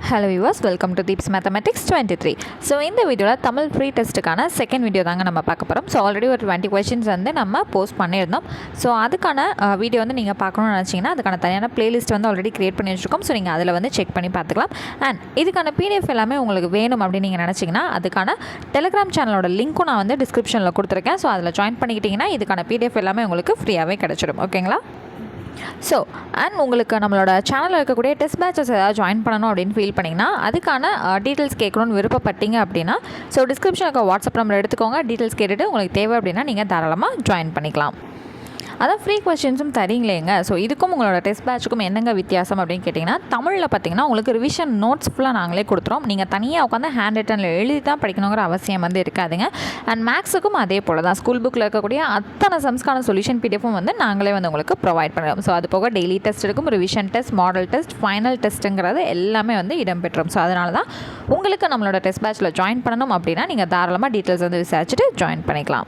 Hello viewers, welcome to Deep's mathematics 23. So இந்த வீடியோவில் Tamil free டெஸ்ட்டுக்கான செகண்ட் வீடியோ தாங்க நம்ம பார்க்க போகிறோம். ஸோ ஆல்ரெடி ஒரு 20 கொஸ்டின்ஸ் வந்து நம்ம போஸ்ட் பண்ணியிருந்தோம். ஸோ அதுக்கான வீடியோ வந்து நீங்கள் பார்க்கணும்னு நினச்சிங்கன்னா அதுக்கான தனியான பிளேலிஸ்ட் வந்து ஆல்ரெடி கிரியேட் பண்ணி வச்சுருக்கோம். ஸோ நீங்கள் அதில் வந்து செக் பண்ணி பார்த்துக்கலாம். அண்ட் இதுக்கான பிடிஎஃப் எல்லாமே உங்களுக்கு வேணும் அப்படின்னு நீங்கள் நினச்சிங்கன்னா அதுக்கான டெலிகிராம் சேனலோட லிங்க்கும் நான் வந்து டிஸ்கிரிப்ஷனில் கொடுத்துருக்கேன். ஸோ அதில் ஜாயின் பண்ணிக்கிட்டிங்கன்னா இதுக்கான பிடிஎஃப் எல்லாமே உங்களுக்கு ஃப்ரீயாகவே கிடச்சிடும். ஓகேங்களா? ஸோ அண்ட் உங்களுக்கு நம்மளோட சேனலில் இருக்கக்கூடிய டெஸ்ட் பேட்சஸ் ஏதாவது ஜாயின் பண்ணணும் அப்படின்னு ஃபீல் பண்ணிங்கன்னா அதுக்கான டீட்டெயில்ஸ் கேட்கணும்னு விருப்பப்பட்டீங்க அப்படின்னா ஸோ டிஸ்கிரிப்ஷனுக்கு வாட்ஸ்அப் நம்பர் எடுத்துக்கோங்க. டீட்டெயில்ஸ் கேட்டுட்டு உங்களுக்கு தேவை அப்படின்னா நீங்கள் தாராளமாக ஜாயின் பண்ணிக்கலாம். அதான் ஃப்ரீ கொஸ்டின்ஸும் தரீங்களேங்க. ஸோ இதுக்கும் உங்களோட டெஸ்ட் பேட்சுக்கும் என்னங்க வித்தியாசம் அப்படின்னு கேட்டிங்கன்னா, தமிழில் பார்த்தீங்கன்னா உங்களுக்கு ரிவிஷன் நோட்ஸ் ஃபுல்லாக நாங்களே கொடுத்துறோம். நீங்கள் தனியாக உட்காந்து ஹேண்ட் ரிட்டனில் எழுதி தான் படிக்கணுங்கிற அவசியம் வந்து இருக்காதுங்க. அண்ட் மேக்ஸுக்கும் அதே போல் தான் ஸ்கூல் புக்கில் இருக்கக்கூடிய அத்தனை சம்ஸ்க்கான சொல்யூஷன் பிடிஎஃப்பும் வந்து நாங்களே வந்து உங்களுக்கு ப்ரொவைட் பண்ணுறோம். ஸோ அது போக டெய்லி டெஸ்ட் இருக்கும், revision test, model test, final டெஸ்ட்டுங்கிறது எல்லாமே வந்து இடம்பெற்றோம். ஸோ அதனால தான் உங்களுக்கு நம்மளோட டெஸ்ட் பேட்சில் ஜாயின் பண்ணணும் அப்படின்னா நீங்கள் தாராளமாக டீட்டெயில்ஸ் வந்து விசாரிச்சுட்டு ஜாயின் பண்ணிக்கலாம்.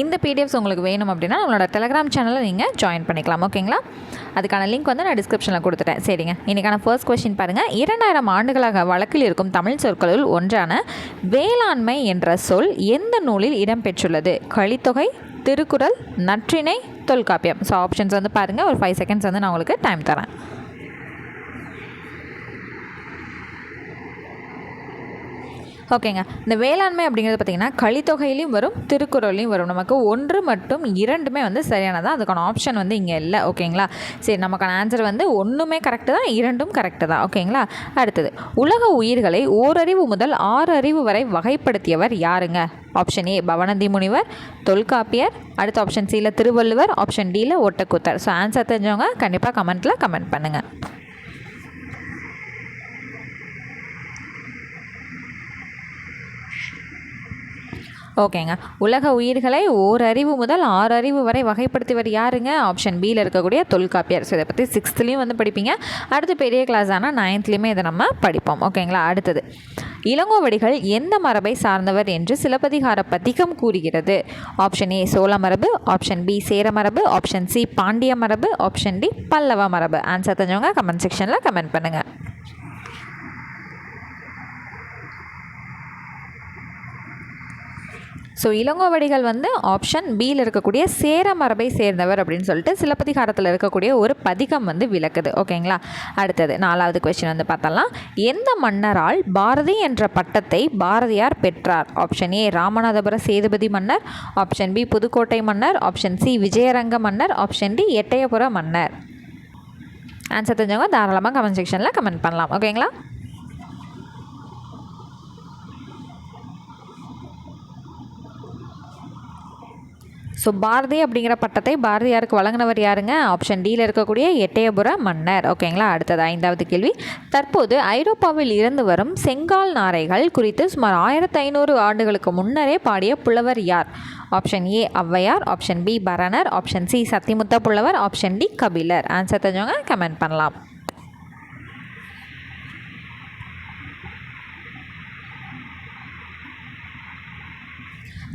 இந்த பிடிஎஃப்ஸ் உங்களுக்கு வேணும் அப்படின்னா நம்மளோட டெலிகிராம் சேனலில் நீங்கள் ஜாயின் பண்ணிக்கலாம். ஓகேங்களா? அதுக்கான லிங்க் வந்து நான் டிஸ்கிரிப்ஷனில் கொடுத்துட்டேன். சரிங்க, இன்றைக்கான ஃபர்ஸ்ட் கொஸ்டின் பாருங்கள். 2000 ஆண்டுகளாக வழக்கில் இருக்கும் தமிழ் சொற்களுள் ஒன்றான வேளாண்மை என்ற சொல் எந்த நூலில் இடம்பெற்றுள்ளது? கலித்தொகை, திருக்குறள், நற்றிணை, தொல்காப்பியம். ஸோ ஆப்ஷன்ஸ் வந்து பாருங்கள். ஒரு 5 செகண்ட்ஸ் வந்து நான் உங்களுக்கு டைம் தரேன். ஓகேங்க, இந்த வேளாண்மை அப்படிங்கிறது பார்த்திங்கன்னா கலித்தொகையிலையும் வரும், திருக்குறளையும் வரும். நமக்கு 1 மற்றும் 2மே வந்து சரியானதான். அதுக்கான ஆப்ஷன் வந்து இங்கே இல்லை. ஓகேங்களா? சரி, நமக்கான ஆன்சர் வந்து 1மே கரெக்டு தான், 2ம் கரெக்டு தான். ஓகேங்களா? அடுத்தது, உலக உயிர்களை ஓரறிவு முதல் 6 அறிவு வரை வகைப்படுத்தியவர் யாருங்க? ஆப்ஷன் ஏ பவனந்தி முனிவர், தொல்காப்பியர், அடுத்த ஆப்ஷன் சியில் திருவள்ளுவர், ஆப்ஷன் டியில் ஒட்டக்கூத்தர். ஸோ ஆன்சர் தெரிஞ்சவங்க கண்டிப்பாக கமெண்ட்டில் கமெண்ட் பண்ணுங்கள். ஓகேங்க, உலக உயிர்களை ஓரறிவு முதல் 6 அறிவு வரை வகைப்படுத்தியவர் யாருங்க? ஆப்ஷன் பியில் இருக்கக்கூடிய தொல்காப்பியர். ஸோ இதை பற்றி 6th வந்து படிப்பீங்க. அடுத்து பெரிய கிளாஸ் ஆனால் 9th இதை நம்ம படிப்போம். ஓகேங்களா? அடுத்தது, இளங்கோவடிகள் எந்த மரபை சார்ந்தவர் என்று சிலப்பதிகார பதிகம் கூறுகிறது? ஆப்ஷன் ஏ சோழ மரபு, ஆப்ஷன் பி சேர மரபு, ஆப்ஷன் சி பாண்டிய மரபு, ஆப்ஷன் டி பல்லவ மரபு. ஆன்சர் தெரிஞ்சவங்க கமெண்ட் செக்ஷனில் கமெண்ட் பண்ணுங்கள். ஸோ இளங்கோவடிகள் வந்து ஆப்ஷன் பியில் இருக்கக்கூடிய சேர மரபை சேர்ந்தவர் அப்படின்னு சொல்லிட்டு சிலப்பதிகாரத்தில் இருக்கக்கூடிய ஒரு பதிகம் வந்து விளக்குது. ஓகேங்களா? அடுத்தது 4வது கொஸ்டின் வந்து பார்த்தலாம். எந்த மன்னரால் பாரதி என்ற பட்டத்தை பாரதியார் பெற்றார்? ஆப்ஷன் ஏ ராமநாதபுர சேதுபதி மன்னர், ஆப்ஷன் பி புதுக்கோட்டை மன்னர், ஆப்ஷன் சி விஜயரங்க மன்னர், ஆப்ஷன் டி எட்டயபுர மன்னர். ஆன்சர் தெரிஞ்சவங்க தாராளமாக கமெண்ட் செக்ஷனில் கமெண்ட் பண்ணலாம். ஓகேங்களா? ஸோ பாரதி அப்படிங்கிற பட்டத்தை பாரதியாருக்கு வழங்கினவர் யாருங்க? ஆப்ஷன் டியில் இருக்கக்கூடிய எட்டயபுர மன்னர். ஓகேங்களா? அடுத்தது 5வது கேள்வி. தற்போது ஐரோப்பாவில் இருந்து வரும் செங்கால் நாரைகள் குறித்து சுமார் 1500 ஆண்டுகளுக்கு முன்னரே பாடிய புலவர் யார்? Option A Avvaiyar, option B Paranar, option C Sathimutha Pulavar, option D Kapilar. Answer தெரிஞ்சவங்க கமெண்ட் பண்ணலாம்.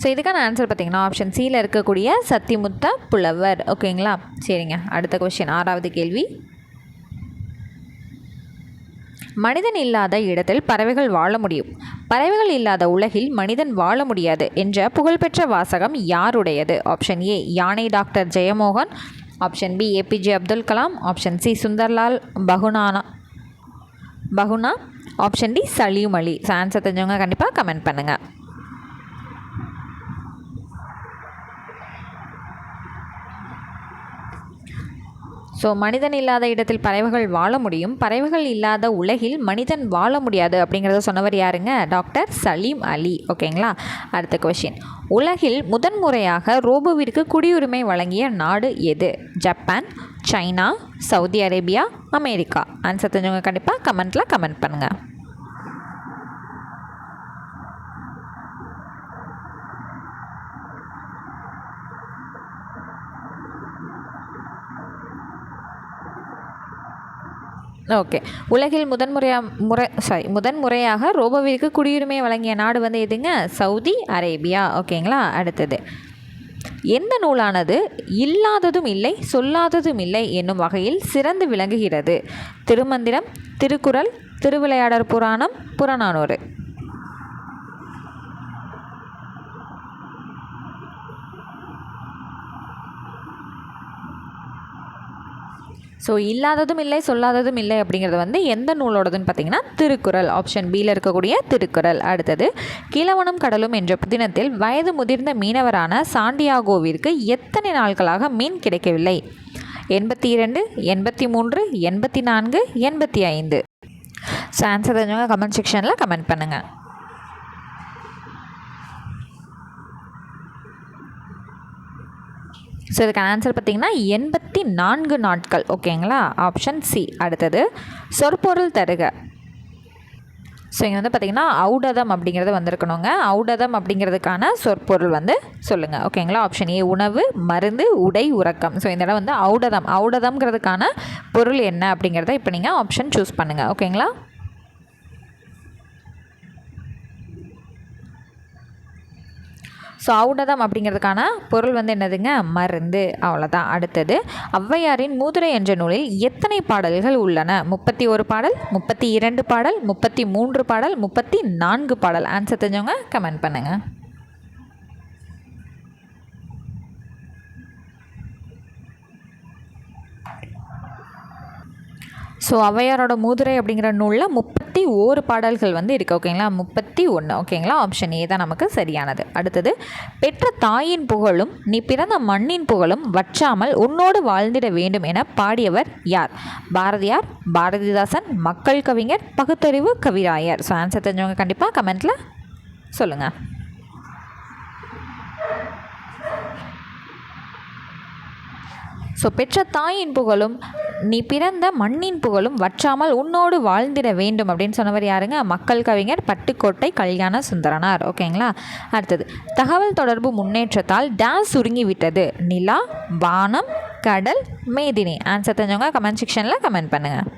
ஸோ இதுக்கான ஆன்சர் பார்த்திங்கன்னா ஆப்ஷன் சியில் இருக்கக்கூடிய சத்திமுத்த புலவர். ஓகேங்களா? சரிங்க, அடுத்த கொஸ்டின் 6வது கேள்வி. மனிதன் இல்லாத இடத்தில் பறவைகள் வாழ முடியும், பறவைகள் இல்லாத உலகில் மனிதன் வாழ முடியாது என்ற புகழ்பெற்ற வாசகம் யாருடையது? ஆப்ஷன் ஏ யானை doctor Jeyamohan, option B APJ Abdul Kalam, option C Sunderlal Bahuguna, option D Salim Ali. So answer தெரிஞ்சவங்க கண்டிப்பாக கமெண்ட் பண்ணுங்கள். ஸோ மனிதன் இல்லாத இடத்தில் பறவைகள் வாழ முடியும், பறவைகள் இல்லாத உலகில் மனிதன் வாழ முடியாது அப்படிங்கிறத சொன்னவர் யாருங்க? டாக்டர் சலீம் அலி. ஓகேங்களா? அடுத்த கொஸ்டின். உலகில் முதன்முறையாக ரோபோவிற்கு குடியுரிமை வழங்கிய நாடு எது? Japan, China, Saudi Arabia, America. Answer தெரிஞ்சவங்க கண்டிப்பாக கமெண்ட்டில் கமெண்ட் பண்ணுங்கள். ஓகே, உலகில் முதன்முறையாக ரோபோவிற்கு குடியுரிமை வழங்கிய நாடு வந்து எதுங்க? Saudi Arabia. ஓகேங்களா? அடுத்தது, எந்த நூலானது இல்லாததும் இல்லை சொல்லாததும் இல்லை என்னும் வகையில் சிறந்து விளங்குகிறது? திருமந்திரம், திருக்குறள், திருவிளையாடற் புராணம், புறநானூறு. ஸோ இல்லாததும் இல்லை சொல்லாததும் இல்லை அப்படிங்கிறது வந்து எந்த நூலோடதுன்னு பார்த்தீங்கன்னா திருக்குறள். ஆப்ஷன் பியில் இருக்கக்கூடிய திருக்குறள். அடுத்தது, கிழவனும் கடலும் என்ற புதினத்தில் வயது முதிர்ந்த மீனவரான சாண்டியாகோவிற்கு எத்தனை நாட்களாக மீன் கிடைக்கவில்லை? 82, 83, 84, 85. ஸோ ஆன்சர் தெரிஞ்சவங்க கமெண்ட் செக்ஷனில் கமெண்ட் பண்ணுங்கள். ஸோ இதுக்கான ஆன்சர் பார்த்திங்கன்னா 84 நாட்கள். ஓகேங்களா, ஆப்ஷன் சி. அடுத்தது, சொற்பொருள் தருக. ஸோ இங்கே வந்து பார்த்திங்கன்னா ஔடதம் அப்படிங்கிறது வந்திருக்கணுங்க. ஔடதம் அப்படிங்கிறதுக்கான சொற்பொருள் வந்து சொல்லுங்கள். ஓகேங்களா, ஆப்ஷன் ஏ உணவு, மருந்து, உடை, உறக்கம். ஸோ இந்த இடம் வந்து ஔடதம்ங்கிறதுக்கான பொருள் என்ன அப்படிங்கிறத இப்போ நீங்கள் ஆப்ஷன் சூஸ் பண்ணுங்கள். ஓகேங்களா. ஸோ ஔடதம் அப்படிங்கிறதுக்கான பொருள் வந்து என்னதுங்க? மருந்து. அவ்வளோதான். அடுத்தது, ஔவையாரின் மூதுரை என்ற நூலில் எத்தனை பாடல்கள் உள்ளன? 31 பாடல், 32 பாடல், 33 பாடல், 34 பாடல். ஆன்சர் தெரிஞ்சவங்க கமெண்ட் பண்ணுங்கள். ஸோ ஔவையாரோட மூதுரை அப்படிங்கிற நூலில் 31 பாடல்கள் வந்து இருக்குது. ஓகேங்களா, 31. ஓகேங்களா, ஆப்ஷன் ஏ தான் நமக்கு சரியானது. அடுத்தது, பெற்ற தாயின் புகழும் நீ பிறந்த மண்ணின் புகழும் வற்றாமல் உன்னோடு வாழ்ந்திட வேண்டும் என பாடியவர் யார்? பாரதியார், பாரதிதாசன், மக்கள் கவிஞர், பகுத்தறிவு கவிராயர். ஸோ ஆன்சர் தெரிஞ்சவங்க கண்டிப்பாக கமெண்ட்டில் சொல்லுங்கள். ஸோ பெற்ற தாயின் புகழும் நீ பிறந்த மண்ணின் புகழும் வற்றாமல் உன்னோடு வாழ்ந்திட வேண்டும் அப்படின்னு சொன்னவர் யாருங்க? மக்கள் கவிஞர் பட்டுக்கோட்டை கல்யாண சுந்தரனார். ஓகேங்களா. அடுத்தது, தகவல் தொடர்பு முன்னேற்றத்தால் டேஸ் சுருங்கி விட்டது? நிலா, வானம், கடல், மேதினி. ஆன்சர் தெரிஞ்சவங்க கமெண்ட் செக்ஷனில் கமெண்ட் பண்ணுங்கள்.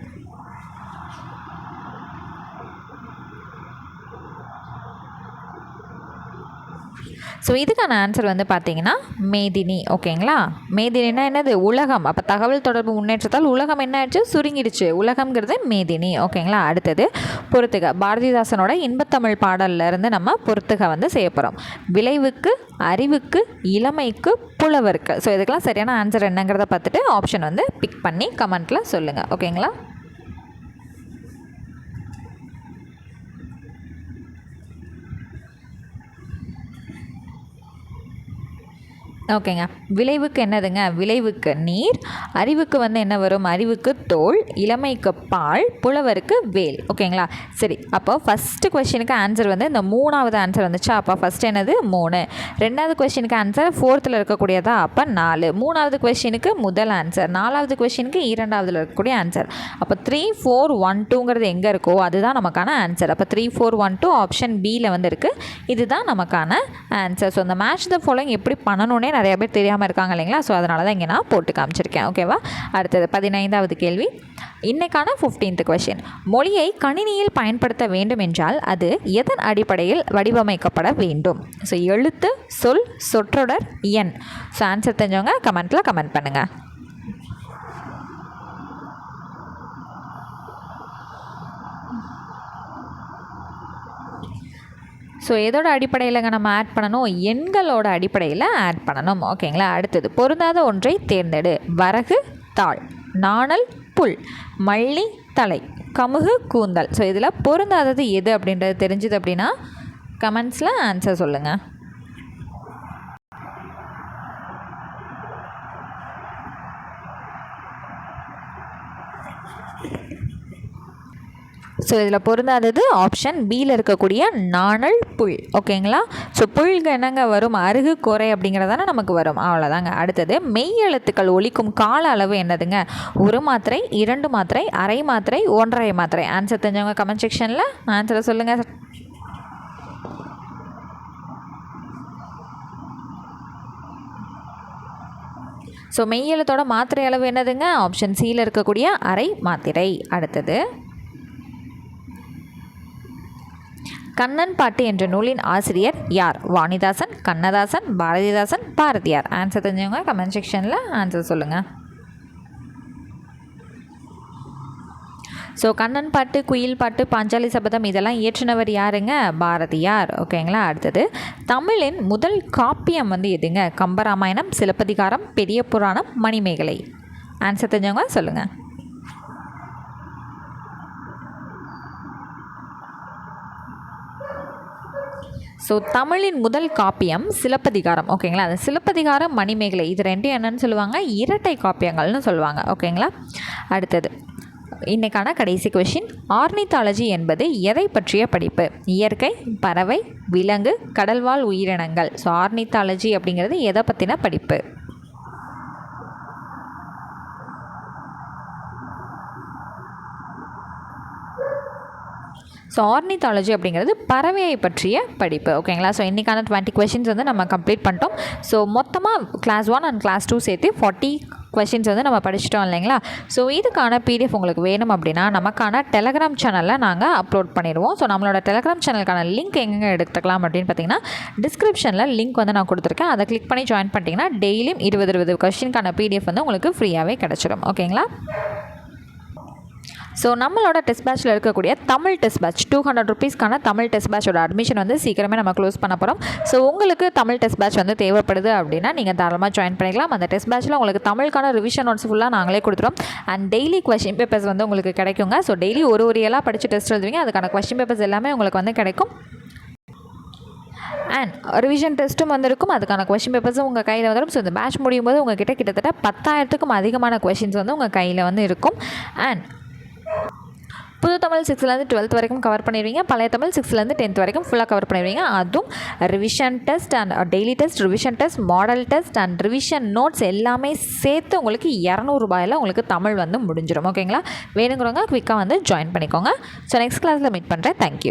ஸோ இதுக்கான ஆன்சர் வந்து பார்த்தீங்கன்னா மேதினி. ஓகேங்களா, மேதினினா என்னது? உலகம். அப்போ தகவல் தொடர்பு முன்னேற்றத்தால் உலகம் என்ன ஆயிடுச்சு? சுருங்கிடுச்சு. உலகம்ங்கிறது மேதினி. ஓகேங்களா. அடுத்தது, பொறுத்துக. பாரதிதாசனோட இன்பத்தமிழ் பாடலில் இருந்து நம்ம பொறுத்துக வந்து செய்ய போகிறோம். விளைவுக்கு, அறிவுக்கு, இளமைக்கு, புலவருக்கு. ஸோ இதுக்கெல்லாம் சரியான ஆன்சர் என்னங்கிறத பார்த்துட்டு ஆப்ஷன் வந்து பிக் பண்ணி கமெண்ட்டில் சொல்லுங்கள். ஓகேங்களா. ஓகேங்க, விளைவுக்கு என்னதுங்க? விளைவுக்கு நீர், அறிவுக்கு வந்து என்ன வரும்? அறிவுக்கு தோல், இளமைக்கு பால், புலவருக்கு வேல். ஓகேங்களா. சரி, அப்போ ஃபஸ்ட்டு கொஸ்டினுக்கு ஆன்சர் வந்து இந்த 3வது ஆன்சர் வந்துச்சா? அப்போ ஃபஸ்ட் என்னது? 3. 2வது கொஸ்டினுக்கு ஆன்சர் 4th இருக்கக்கூடியதா? அப்போ 4. 3வது கொஸ்டினுக்கு முதல் ஆன்சர், 4வது கொஸ்டினுக்கு 2வது இருக்கக்கூடிய ஆன்சர். அப்போ 3, 4, 1, 2ங்கிறது எங்கே இருக்கோ அதுதான் நமக்கான ஆன்சர். அப்போ 3, 4, 1, 2 ஆப்ஷன் பியில் வந்து இருக்குது. இதுதான் நமக்கான ஆன்சர். ஸோ இந்த மேட்ச் த ஃபாலோயிங் எப்படி பண்ணணுன்னே நிறைய பேர் தெரியாமல் இருக்காங்க இல்லைங்களா. ஸோ அதனால தான் இங்கே நான் போட்டு காமிச்சிருக்கேன். ஓகேவா. அடுத்தது 15வது கேள்வி, இன்னைக்கான 15th கொஸ்டின். மொழியை கணினியில் பயன்படுத்த வேண்டும் என்றால் அது எதன் அடிப்படையில் வடிவமைக்கப்பட வேண்டும்? ஸோ எழுத்து, சொல், சொற்றொடர், எண். ஸோ ஆன்சர் தெரிஞ்சவங்க கமெண்ட்டில் கமெண்ட் பண்ணுங்கள். ஸோ எதோட அடிப்படையிலங்க நம்ம ஆட் பண்ணணும்? எண்களோட அடிப்படையில் ஆட் பண்ணணும். ஓகேங்களா. அடுத்தது, பொருந்தாத ஒன்றை தேர்ந்தெடு. வரகு, தாள், நாணல், புல், மல்லி, தலை, கமுகு, கூந்தல். ஸோ இதில் பொருந்தாதது எது அப்படின்றது தெரிஞ்சுது அப்படின்னா கமெண்ட்ஸில் ஆன்சர் சொல்லுங்கள். ஸோ இதில் பொருந்தாதது ஆப்ஷன் பியில் இருக்கக்கூடிய நாணல், புல். ஓகேங்களா. ஸோ புல்கு என்னங்க வரும்? அருகு, குறை அப்படிங்கிறதான நமக்கு வரும். அவ்வளோதாங்க. அடுத்தது, மெய் எழுத்துக்கள் ஒலிக்கும் கால அளவு என்னதுங்க? 1 மாத்திரை, 2 மாத்திரை, அரை மாத்திரை, 1.5 மாத்திரை. ஆன்சர் தெரிஞ்சவங்க கமெண்ட் செக்ஷனில் ஆன்சரை சொல்லுங்கள். ஸோ மெய் எழுத்தோட மாத்திரை அளவு என்னதுங்க? ஆப்ஷன் சியில் இருக்கக்கூடிய அரை மாத்திரை. அடுத்தது, கண்ணன் பாட்டு என்ற நூலின் ஆசிரியர் யார்? வாணிதாசன், கண்ணதாசன், பாரதிதாசன், பாரதியார். ஆன்சர் தெரிஞ்சவங்க கமெண்ட் செக்ஷனில் ஆன்சர் சொல்லுங்கள். ஸோ கண்ணன் பாட்டு, குயில் பாட்டு, பாஞ்சாலி சபதம் இதெல்லாம் இயற்றினவர் யாருங்க? பாரதியார். ஓகேங்களா. அடுத்தது தமிழின் முதல் காப்பியம் எதுங்க? கம்பராமாயணம், சிலப்பதிகாரம், பெரிய புராணம், மணிமேகலை. ஆன்சர் தெரிஞ்சவங்க சொல்லுங்கள். ஸோ தமிழின் முதல் காப்பியம் சிலப்பதிகாரம். ஓகேங்களா. அந்த சிலப்பதிகாரம், மணிமேகலை இது ரெண்டும் என்னன்னு சொல்லுவாங்க? இரட்டை காப்பியங்கள்னு சொல்லுவாங்க. ஓகேங்களா. அடுத்தது இன்றைக்கான கடைசி கொஷின். ஆர்னித்தாலஜி என்பது எதை பற்றிய படிப்பு? இயற்கை, பறவை, விலங்கு, கடல்வாழ் உயிரினங்கள். ஸோ ஆர்னித்தாலஜி அப்படிங்கிறது எதை பற்றின படிப்பு? ஸோ ஆர்னித்தாலஜி அப்படிங்கிறது பறவையை பற்றிய படிப்பு. ஓகேங்களா. ஸோ இன்றைக்கான 20 கொஷின்ஸ் நம்ம கம்ப்ளீட் பண்ணிட்டோம். ஸோ மொத்தமாக கிளாஸ் 1 அண்ட் கிளாஸ் 2 சேர்த்து 40 கொஷின்ஸ் நம்ம படிச்சிட்டோம் இல்லைங்களா. ஸோ இதுக்கான பிடிஎஃப் உங்களுக்கு வேணும் அப்படின்னா நமக்கான டெலகிராம் சேனலில் நாங்கள் அப்லோட் பண்ணிடுவோம். ஸோ நம்மளோட டெலகிராம் சேனலுக்கான லிங்க் எங்கே எடுத்துக்கலாம் அப்படின்னு பார்த்தீங்கன்னா டிஸ்கிரிப்ஷனில் லிங்க் நான் கொடுத்துருக்கேன். அதை கிளிக் பண்ணி ஜாயின் பண்ணிட்டீங்கன்னா டெய்லியும் 20 கொஷினுக்கான பிடிஎஃப் உங்களுக்கு ஃப்ரீயாகவே கிடச்சிடும். ஓகேங்களா. ஸோ நம்மளோட டெஸ்ட் பேட்சில் இருக்கக்கூடிய தமிழ் டெஸ்ட் பேட்ச் 200 ருபீஸ்க்கான தமிழ் டெஸ்ட் பேட்சோட அட்மிஷன் சீக்கிரமே நம்ம க்ளோஸ் பண்ண போகிறோம். ஸோ உங்களுக்கு தமிழ் டெஸ்ட் பேட்ச் தேவைப்படுது அப்படின்னா நீங்கள் தாராளமாக ஜாயின் பண்ணிக்கலாம். அந்த டெஸ்ட் பேட்சில் உங்களுக்கு தமிழுக்கான ரிவிஷன் நோட்ஸ் ஃபுல்லாக நாங்களே கொடுத்துருவோம். அண்ட் டெய்லி கொஸ்டின் பேப்பர்ஸ் உங்களுக்கு கிடைக்குங்க. ஸோ டெய்லி ஒரு இயலாக படித்து டெஸ்ட் எழுதுவீங்க. அதுக்கான கொஸ்டின் பேப்பர்ஸ் எல்லாமே உங்களுக்கு கிடைக்கும். அண்ட் ரிவிஷன் டெஸ்ட்டும் இருக்கும். அதுக்கான கொஸ்டின் பேப்பர்ஸும் உங்கள் கையில் வந்துடும். ஸோ இந்த பேட்ச் முடியும் போது உங்கள்கிட்ட கிட்டத்தட்ட 10,000க்கும் அதிகமான கொஸ்டின்ஸ் உங்கள் கையில் இருக்கும். அண்ட் புது தமிழ் 6லேருந்து 12th வரைக்கும் கவர் பண்ணிடுவீங்க. பழைய தமிழ் 6லேருந்து 10th வரைக்கும் ஃபுல்லாக கவர் பண்ணிடுவீங்க. அதுவும் revision test and daily test, revision test, model test and revision notes எல்லாமே சேர்த்து உங்களுக்கு 200 ரூபாயில் உங்களுக்கு தமிழ் முடிஞ்சிடும். ஓகேங்களா. வேணுங்கிறவங்க குவிக்காக ஜாயின் பண்ணிக்கோங்க. ஸோ நெக்ஸ்ட் கிளாஸில் மீட் பண்ணுறேன். தேங்க்யூ.